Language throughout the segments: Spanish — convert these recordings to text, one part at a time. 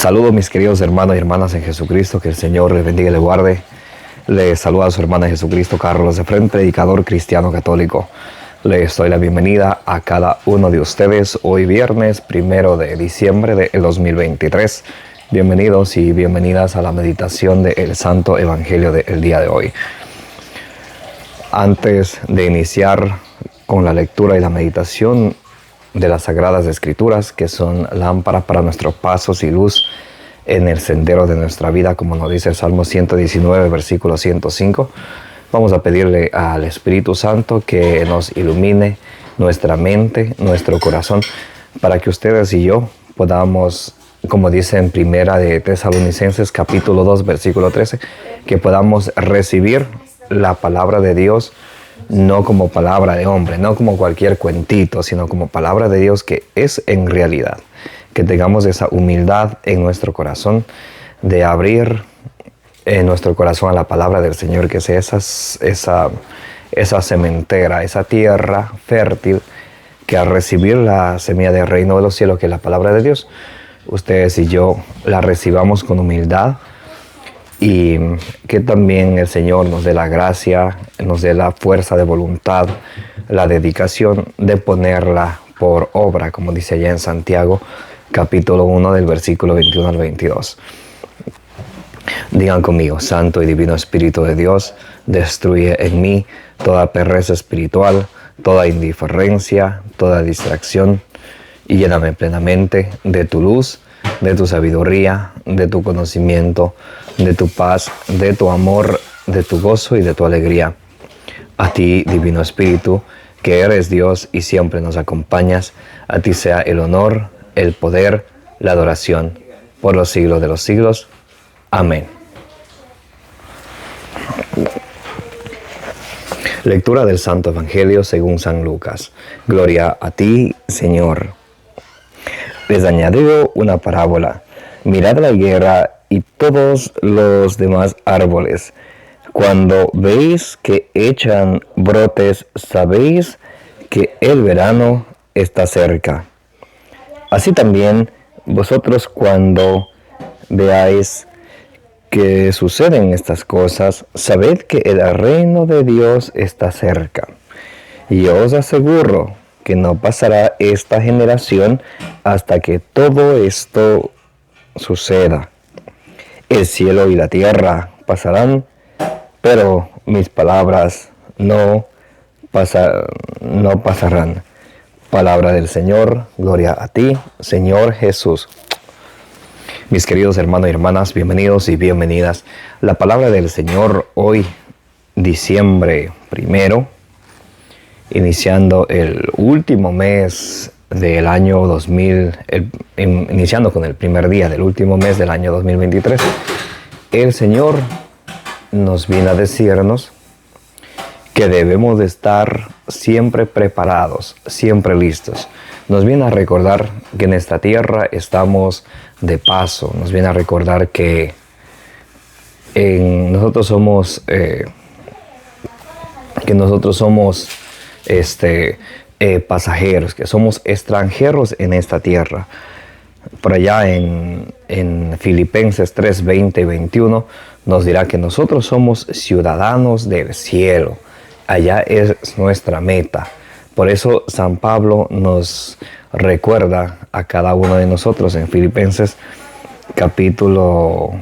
Saludos mis queridos hermanos y hermanas en Jesucristo, que el Señor les bendiga y les guarde. Les saluda a su hermana en Jesucristo, Carlos de Fren, predicador cristiano católico. Les doy la bienvenida a cada uno de ustedes hoy viernes 1 de diciembre del 2023. Bienvenidos y bienvenidas a la meditación del Santo Evangelio del día de hoy. Antes de iniciar con la lectura y la meditación de las Sagradas Escrituras, que son lámparas para nuestros pasos y luz en el sendero de nuestra vida, como nos dice el Salmo 119, versículo 105, vamos a pedirle al Espíritu Santo que nos ilumine nuestra mente, nuestro corazón, para que ustedes y yo podamos, como dice en Primera de Tesalonicenses, capítulo 2, versículo 13, que podamos recibir la palabra de Dios no como palabra de hombre, no como cualquier cuentito, sino como palabra de Dios que es en realidad. Que tengamos esa humildad en nuestro corazón de abrir nuestro corazón a la palabra del Señor, que sea esa cementera, esa tierra fértil, que al recibir la semilla del reino de los cielos, que es la palabra de Dios, ustedes y yo la recibamos con humildad, y que también el Señor nos dé la gracia, nos dé la fuerza de voluntad, la dedicación de ponerla por obra, como dice allá en Santiago, capítulo 1, del versículo 21 al 22. Digan conmigo: Santo y Divino Espíritu de Dios, destruye en mí toda pereza espiritual, toda indiferencia, toda distracción, y lléname plenamente de tu luz, de tu sabiduría, de tu conocimiento, de tu paz, de tu amor, de tu gozo y de tu alegría. A ti, Divino Espíritu, que eres Dios y siempre nos acompañas, a ti sea el honor, el poder, la adoración, por los siglos de los siglos. Amén. Lectura del Santo Evangelio según San Lucas. Gloria a ti, Señor. Les añadió una parábola. Mirad la higuera y todos los demás árboles. Cuando veis que echan brotes, sabéis que el verano está cerca. Así también vosotros, cuando veáis que suceden estas cosas, sabed que el reino de Dios está cerca. Y yo os aseguro que no pasará esta generación hasta que todo esto suceda. El cielo y la tierra pasarán, pero mis palabras no pasarán. Palabra del Señor. Gloria a ti, Señor Jesús. Mis queridos hermanos y hermanas, bienvenidos y bienvenidas. La palabra del Señor hoy, diciembre 1, iniciando el último mes del año 2000, iniciando con el primer día del último mes del año 2023, el Señor nos viene a decirnos que debemos de estar siempre preparados, siempre listos. Nos viene a recordar que en esta tierra estamos de paso. Nos viene a recordar que nosotros somos pasajeros, que somos extranjeros en esta tierra. Por allá en Filipenses 3, 20 y 21 nos dirá que nosotros somos ciudadanos del cielo. Allá es nuestra meta. Por eso San Pablo nos recuerda a cada uno de nosotros en Filipenses capítulo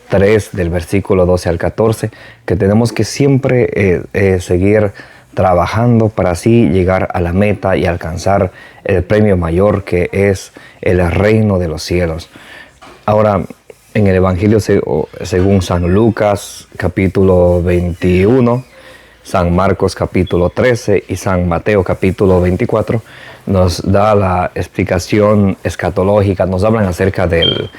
3 del versículo 12 al 14, que tenemos que siempre seguir trabajando para así llegar a la meta y alcanzar el premio mayor, que es el reino de los cielos. Ahora, en el Evangelio según San Lucas capítulo 21, San Marcos capítulo 13 y San Mateo capítulo 24 nos da la explicación escatológica, nos hablan acerca del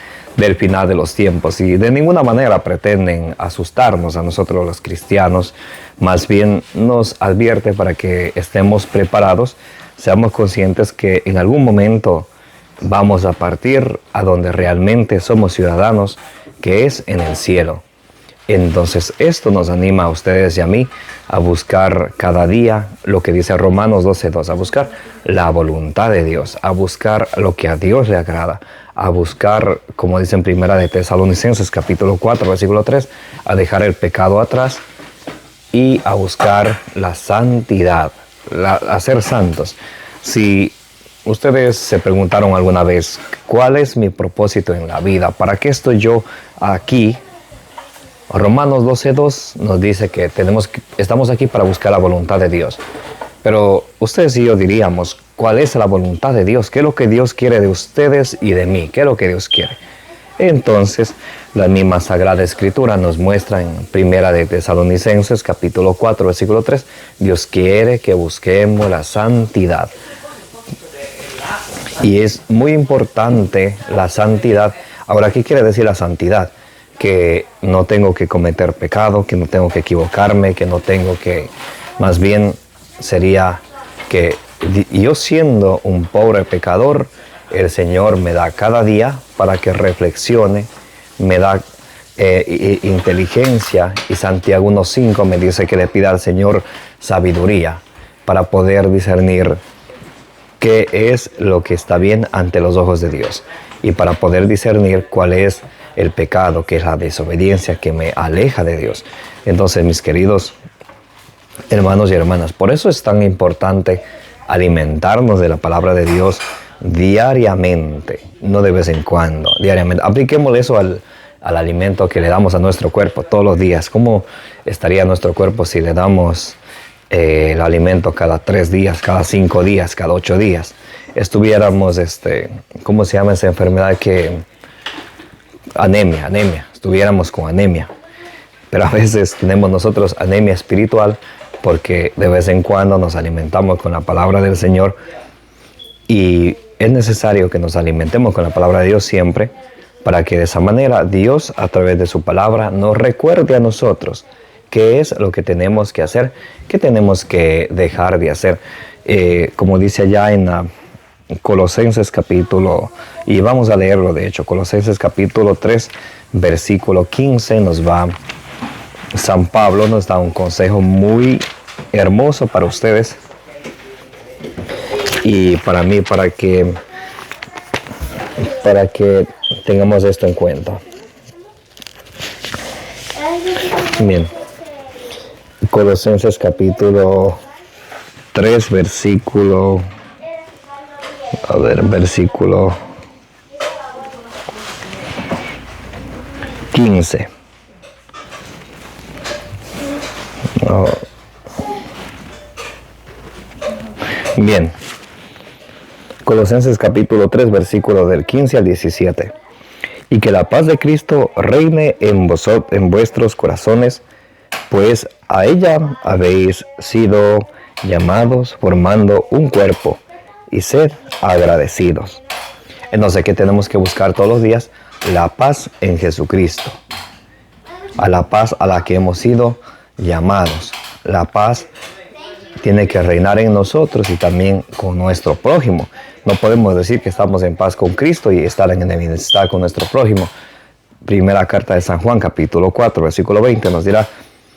final de los tiempos, y de ninguna manera pretenden asustarnos a nosotros los cristianos. Más bien nos advierte para que estemos preparados, seamos conscientes que en algún momento vamos a partir a donde realmente somos ciudadanos, que es en el cielo. Entonces esto nos anima a ustedes y a mí a buscar cada día lo que dice Romanos 12:2, a buscar la voluntad de Dios, a buscar lo que a Dios le agrada, a buscar, como dice en Primera de Tesalonicenses capítulo 4, versículo 3, a dejar el pecado atrás y a buscar la santidad, a ser santos. Si ustedes se preguntaron alguna vez, ¿cuál es mi propósito en la vida? ¿Para qué estoy yo aquí? Romanos 12:2 nos dice que estamos aquí para buscar la voluntad de Dios. Pero ustedes y yo diríamos, ¿cuál es la voluntad de Dios? ¿Qué es lo que Dios quiere de ustedes y de mí? ¿Qué es lo que Dios quiere? Entonces, la misma Sagrada Escritura nos muestra en Primera de Tesalonicenses, capítulo 4, versículo 3, Dios quiere que busquemos la santidad. Y es muy importante la santidad. Ahora, ¿qué quiere decir la santidad? Que no tengo que cometer pecado, que no tengo que equivocarme, que no tengo que... Más bien sería que yo siendo un pobre pecador, el Señor me da cada día para que reflexione, me da inteligencia, y Santiago 1:5 me dice que le pida al Señor sabiduría para poder discernir qué es lo que está bien ante los ojos de Dios y para poder discernir cuál es el pecado, que es la desobediencia que me aleja de Dios. Entonces, mis queridos hermanos y hermanas, por eso es tan importante alimentarnos de la palabra de Dios diariamente, no de vez en cuando, diariamente. Apliquemos eso al alimento que le damos a nuestro cuerpo todos los días. ¿Cómo estaría nuestro cuerpo si le damos el alimento cada 3 días, cada 5 días, cada 8 días? Estuviéramos, ¿cómo se llama esa enfermedad que... Anemia, estuviéramos con anemia. Pero a veces tenemos nosotros anemia espiritual porque de vez en cuando nos alimentamos con la palabra del Señor, y es necesario que nos alimentemos con la palabra de Dios siempre, para que de esa manera Dios, a través de su palabra, nos recuerde a nosotros qué es lo que tenemos que hacer, qué tenemos que dejar de hacer. Como dice allá en Colosenses capítulo, y vamos a leerlo de hecho, Colosenses capítulo 3, versículo 15, San Pablo nos da un consejo muy hermoso para ustedes y para mí, para que tengamos esto en cuenta. Bien, Colosenses capítulo 3, versículo 15. Bien, Colosenses capítulo 3, versículo del 15 al 17. Y que la paz de Cristo reine en vuestros corazones, pues a ella habéis sido llamados formando un cuerpo, y sed agradecidos. Entonces, ¿qué tenemos que buscar todos los días? La paz en Jesucristo. A la paz a la que hemos sido llamados. La paz tiene que reinar en nosotros y también con nuestro prójimo. No podemos decir que estamos en paz con Cristo y estar en enemistad con nuestro prójimo. Primera carta de San Juan, capítulo 4, versículo 20, nos dirá: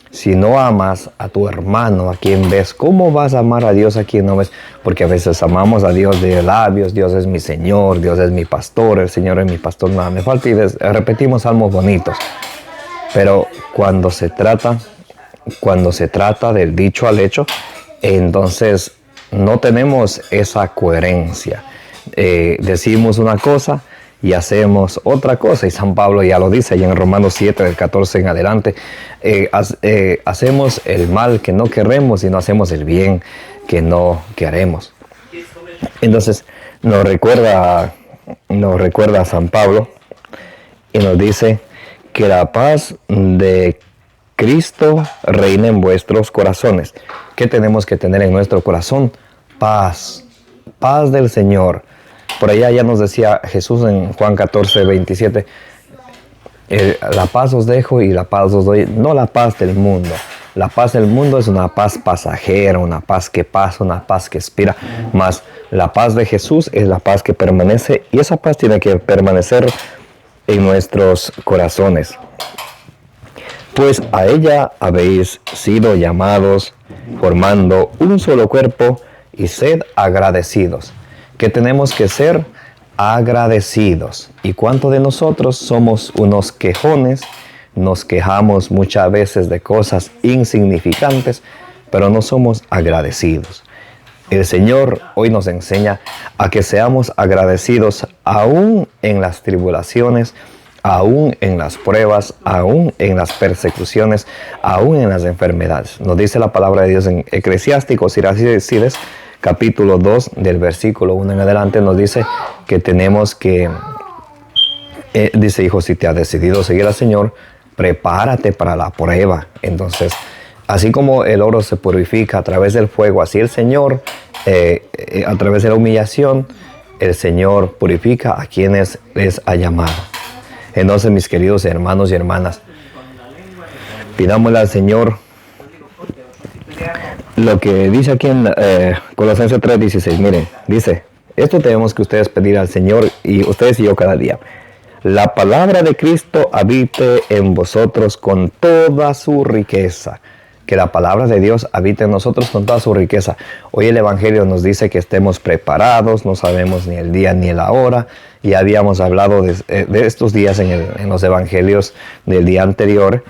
si no amas a tu hermano, a quien ves, ¿cómo vas a amar a Dios a quien no ves? Porque a veces amamos a Dios de labios: Dios es mi Señor, Dios es mi pastor, el Señor es mi pastor, nada me falta, y repetimos salmos bonitos. Pero cuando se trata del dicho al hecho, entonces no tenemos esa coherencia. Decimos una cosa y hacemos otra cosa, y San Pablo ya lo dice, y en Romanos 7, del 14 en adelante, hacemos el mal que no queremos y no hacemos el bien que no queremos. Entonces nos recuerda San Pablo y nos dice que la paz de Cristo reina en vuestros corazones. ¿Qué tenemos que tener en nuestro corazón? Paz del Señor. Por allá ya nos decía Jesús en Juan 14, 27, la paz os dejo y la paz os doy, no la paz del mundo. La paz del mundo es una paz pasajera, una paz que pasa, una paz que expira, mas la paz de Jesús es la paz que permanece, y esa paz tiene que permanecer en nuestros corazones. Pues a ella habéis sido llamados formando un solo cuerpo, y sed agradecidos. ¿Qué tenemos que ser? agradecidos. ¿Y cuántos de nosotros somos unos quejones? Nos quejamos muchas veces de cosas insignificantes, pero no somos agradecidos. El Señor hoy nos enseña a que seamos agradecidos aún en las tribulaciones, aún en las pruebas, aún en las persecuciones, aún en las enfermedades. Nos dice la palabra de Dios en Eclesiásticos, Siracides, capítulo 2, del versículo 1 en adelante, nos dice que tenemos que, dice, hijo, si te has decidido seguir al Señor, prepárate para la prueba. Entonces, así como el oro se purifica a través del fuego, así el Señor, a través de la humillación, el Señor purifica a quienes les ha llamado. Entonces, mis queridos hermanos y hermanas, pidámosle al Señor lo que dice aquí en Colosenses 3:16. Miren, dice, esto tenemos que ustedes pedir al Señor, y ustedes y yo cada día. La palabra de Cristo habite en vosotros con toda su riqueza. Que la palabra de Dios habite en nosotros con toda su riqueza. Hoy el Evangelio nos dice que estemos preparados, no sabemos ni el día ni la hora. Ya habíamos hablado de estos días en los Evangelios del día anterior,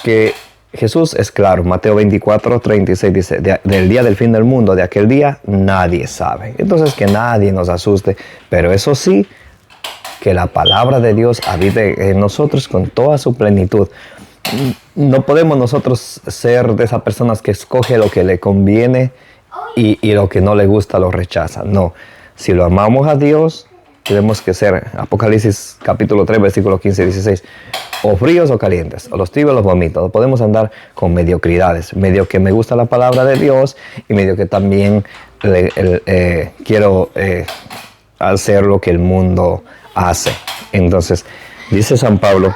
que Jesús es claro. Mateo 24:36 dice, del día del fin del mundo, de aquel día, nadie sabe. Entonces, que nadie nos asuste, pero eso sí, que la palabra de Dios habite en nosotros con toda su plenitud. No podemos nosotros ser de esas personas que escoge lo que le conviene y lo que no le gusta lo rechaza. No, si lo amamos a Dios, tenemos que ser, Apocalipsis capítulo 3, versículo 15 y 16, o fríos o calientes, o los tibios o los vomitos. No podemos andar con mediocridades, medio que me gusta la palabra de Dios y medio que también quiero hacer lo que el mundo hace. Entonces, dice San Pablo,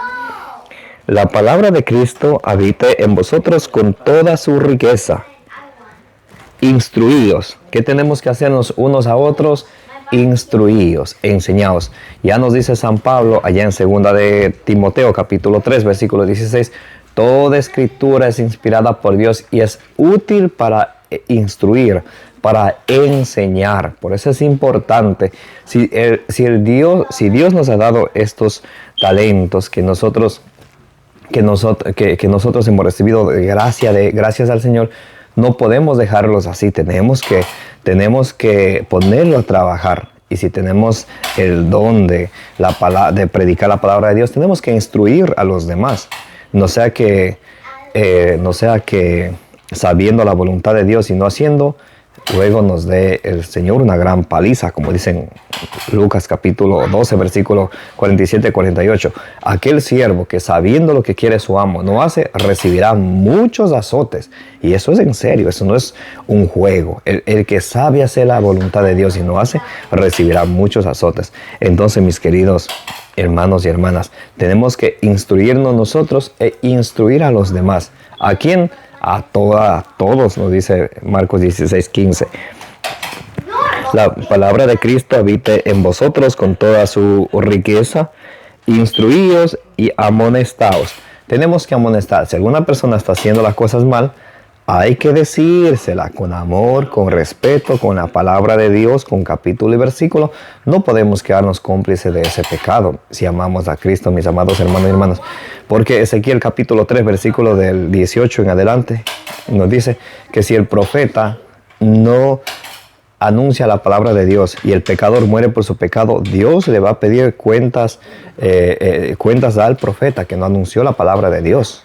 la palabra de Cristo habite en vosotros con toda su riqueza. Instruíos. ¿Qué tenemos que hacernos unos a otros? Instruíos, enseñaos. Ya nos dice San Pablo allá en 2 de Timoteo capítulo 3 versículo 16, toda escritura es inspirada por Dios y es útil para instruir, para enseñar. Por eso es importante, si Dios nos ha dado estos talentos que nosotros hemos recibido gracias al Señor, no podemos dejarlos así. Tenemos que ponerlo a trabajar. Y si tenemos el don de predicar la palabra de Dios, tenemos que instruir a los demás. No sea que sabiendo la voluntad de Dios y no haciendo, luego nos dé el Señor una gran paliza, como dicen Lucas capítulo 12, versículo 47-48. Aquel siervo que sabiendo lo que quiere su amo no hace, recibirá muchos azotes. Y eso es en serio, eso no es un juego. El que sabe hacer la voluntad de Dios y no hace, recibirá muchos azotes. Entonces, mis queridos hermanos y hermanas, tenemos que instruirnos nosotros e instruir a los demás. ¿A quién? A todos, nos dice Marcos 16:15. La palabra de Cristo habite en vosotros con toda su riqueza. Instruíos y amonestaos. Tenemos que amonestar. Si alguna persona está haciendo las cosas mal, hay que decírsela con amor, con respeto, con la palabra de Dios, con capítulo y versículo. No podemos quedarnos cómplices de ese pecado si amamos a Cristo, mis amados hermanos y hermanas. Porque Ezequiel capítulo 3, versículo del 18 en adelante, nos dice que si el profeta no anuncia la palabra de Dios y el pecador muere por su pecado, Dios le va a pedir cuentas al profeta que no anunció la palabra de Dios.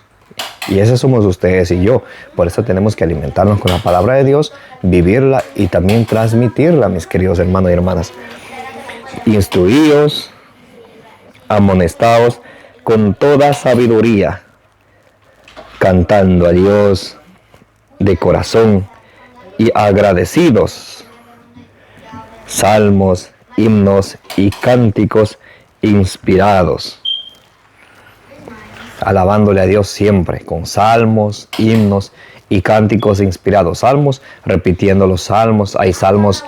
Y ese somos ustedes y yo. Por eso tenemos que alimentarnos con la palabra de Dios, vivirla y también transmitirla, mis queridos hermanos y hermanas. Instruíos, amonestaos con toda sabiduría, cantando a Dios de corazón y agradecidos. Salmos, himnos y cánticos inspirados. Alabándole a Dios siempre, con salmos, himnos y cánticos inspirados. Salmos, repitiendo los salmos. Hay salmos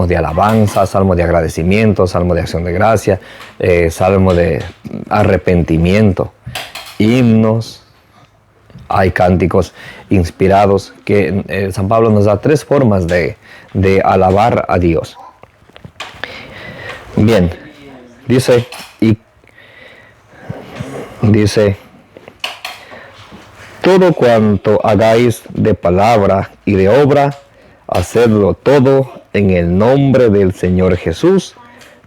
de alabanza, salmos de agradecimiento, salmos de acción de gracia, salmos de arrepentimiento. Himnos, hay cánticos inspirados, que San Pablo nos da 3 formas de alabar a Dios. Bien, dice, todo cuanto hagáis de palabra y de obra, hacedlo todo en el nombre del Señor Jesús,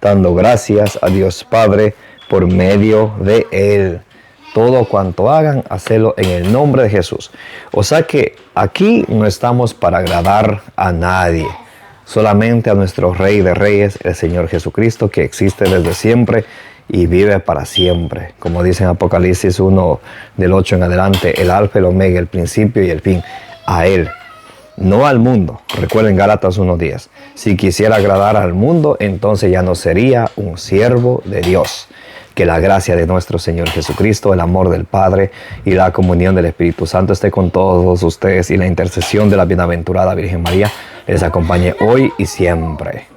dando gracias a Dios Padre por medio de Él. Todo cuanto hagan, hacedlo en el nombre de Jesús. O sea que aquí no estamos para agradar a nadie, solamente a nuestro Rey de Reyes, el Señor Jesucristo, que existe desde siempre y vive para siempre. Como dice en Apocalipsis 1, del 8 en adelante, el Alfa, el Omega, el principio y el fin. A Él, no al mundo. Recuerden Gálatas 1:10. Si quisiera agradar al mundo, entonces ya no sería un siervo de Dios. Que la gracia de nuestro Señor Jesucristo, el amor del Padre y la comunión del Espíritu Santo esté con todos ustedes, y la intercesión de la bienaventurada Virgen María les acompañe hoy y siempre.